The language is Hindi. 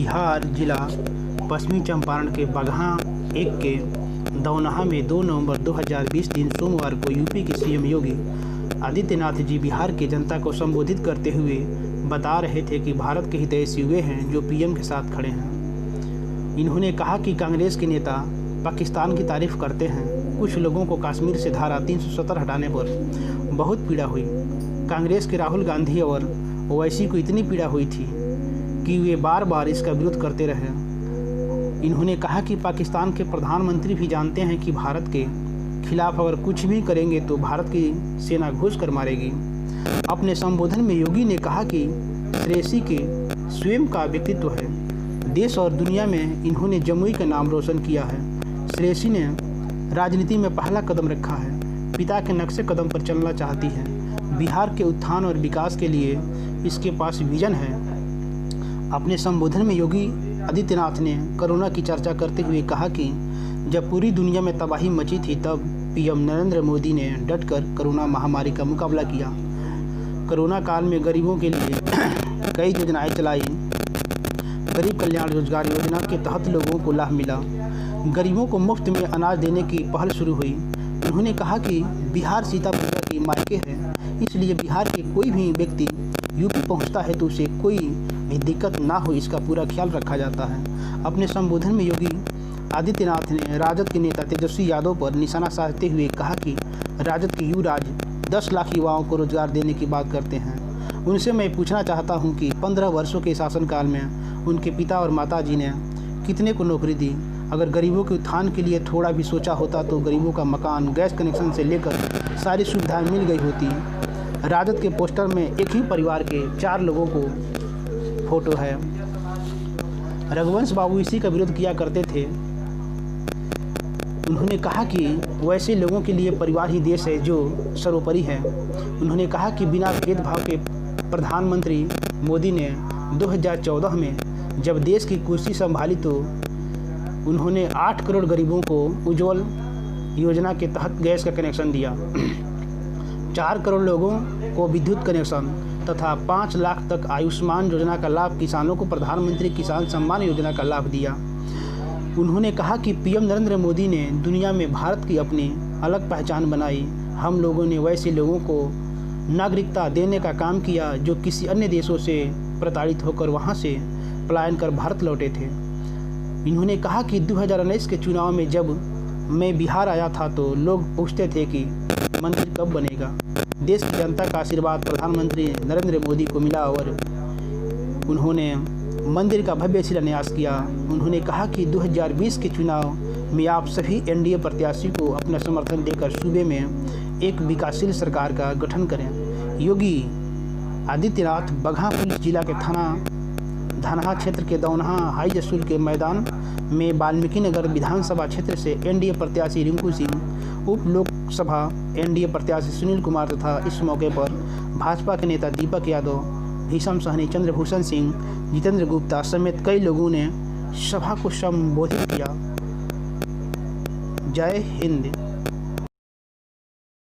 बिहार जिला पश्चिमी चंपारण के बगहा एक के दौनहा में 2 नवंबर 2020 दिन सोमवार को यूपी के सीएम योगी आदित्यनाथ जी बिहार की जनता को संबोधित करते हुए बता रहे थे कि भारत के हितैषी वे हैं जो पीएम के साथ खड़े हैं। इन्होंने कहा कि कांग्रेस के नेता पाकिस्तान की तारीफ करते हैं। कुछ लोगों को कश्मीर से धारा 370 हटाने पर बहुत पीड़ा हुई। कांग्रेस के राहुल गांधी और ओवैसी को इतनी पीड़ा हुई थी कि वे बार बार इसका विरोध करते रहे। इन्होंने कहा कि पाकिस्तान के प्रधानमंत्री भी जानते हैं कि भारत के खिलाफ अगर कुछ भी करेंगे तो भारत की सेना घुस कर मारेगी। अपने संबोधन में योगी ने कहा कि श्रेयसी के स्वयं का व्यक्तित्व है। देश और दुनिया में इन्होंने जमुई का नाम रोशन किया है। श्रेयसी ने राजनीति में पहला कदम रखा है। पिता के नक्शे कदम पर चलना चाहती है। बिहार के उत्थान और विकास के लिए इसके पास विजन है। अपने संबोधन में योगी आदित्यनाथ ने कोरोना की चर्चा करते हुए कहा कि जब पूरी दुनिया में तबाही मची थी तब पीएम नरेंद्र मोदी ने डटकर कोरोना महामारी का मुकाबला किया। कोरोना काल में गरीबों के लिए कई योजनाएं चलाई। गरीब कल्याण रोजगार योजना के तहत लोगों को लाभ मिला। गरीबों को मुफ्त में अनाज देने की पहल शुरू हुई। उन्होंने कहा कि बिहार सीतापुर की मायके है, इसलिए बिहार के कोई भी व्यक्ति यूपी पहुंचता है तो उसे कोई भी दिक्कत ना हो, इसका पूरा ख्याल रखा जाता है। अपने संबोधन में योगी आदित्यनाथ ने राजद के नेता तेजस्वी यादव पर निशाना साधते हुए कहा कि राजद के युवराज 10 लाख युवाओं को रोजगार देने की बात करते हैं। उनसे मैं पूछना चाहता हूं कि 15 वर्षों के शासनकाल में उनके पिता और माता जी ने कितने को नौकरी दी। अगर गरीबों के उत्थान के लिए थोड़ा भी सोचा होता तो गरीबों का मकान, गैस कनेक्शन से लेकर सारी सुविधाएं मिल गई होती। राजद के पोस्टर में एक ही परिवार के 4 लोगों को फोटो है। रघुवंश बाबू इसी का विरोध किया करते थे। उन्होंने कहा कि वैसे लोगों के लिए परिवार ही देश है जो सर्वोपरि है। उन्होंने कहा कि बिना भेदभाव के प्रधानमंत्री मोदी ने 2014 में जब देश की कुर्सी संभाली तो उन्होंने 8 करोड़ गरीबों को उज्ज्वल योजना के तहत गैस का कनेक्शन दिया, 4 करोड़ लोगों को विद्युत कनेक्शन तथा 5 लाख तक आयुष्मान योजना का लाभ, किसानों को प्रधानमंत्री किसान सम्मान योजना का लाभ दिया। उन्होंने कहा कि पीएम नरेंद्र मोदी ने दुनिया में भारत की अपनी अलग पहचान बनाई। हम लोगों ने वैसे लोगों को नागरिकता देने का काम किया जो किसी अन्य देशों से प्रताड़ित होकर वहां से पलायन कर भारत लौटे थे। इन्होंने कहा कि 2019 के चुनाव में जब मैं बिहार आया था तो लोग पूछते थे कि मंदिर कब बनेगा। देश की जनता का आशीर्वाद प्रधानमंत्री नरेंद्र मोदी को मिला और उन्होंने मंदिर का भव्य शिलान्यास किया। उन्होंने कहा कि 2020 के चुनाव में आप सभी एनडीए प्रत्याशी को अपना समर्थन देकर सूबे में एक विकासशील सरकार का गठन करें। योगी आदित्यनाथ बगहा पुलिस जिला के धनहा क्षेत्र के दौनहा हाई स्कूल के मैदान में वाल्मीकि नगर विधानसभा क्षेत्र से एनडीए प्रत्याशी रिंकू सिंह, उप लोकसभा एनडीए प्रत्याशी सुनील कुमार तथा इस मौके पर भाजपा के नेता दीपक यादव, भीषम सहनी, चंद्रभूषण सिंह, जितेंद्र गुप्ता समेत कई लोगों ने सभा को संबोधित किया। जय हिंद।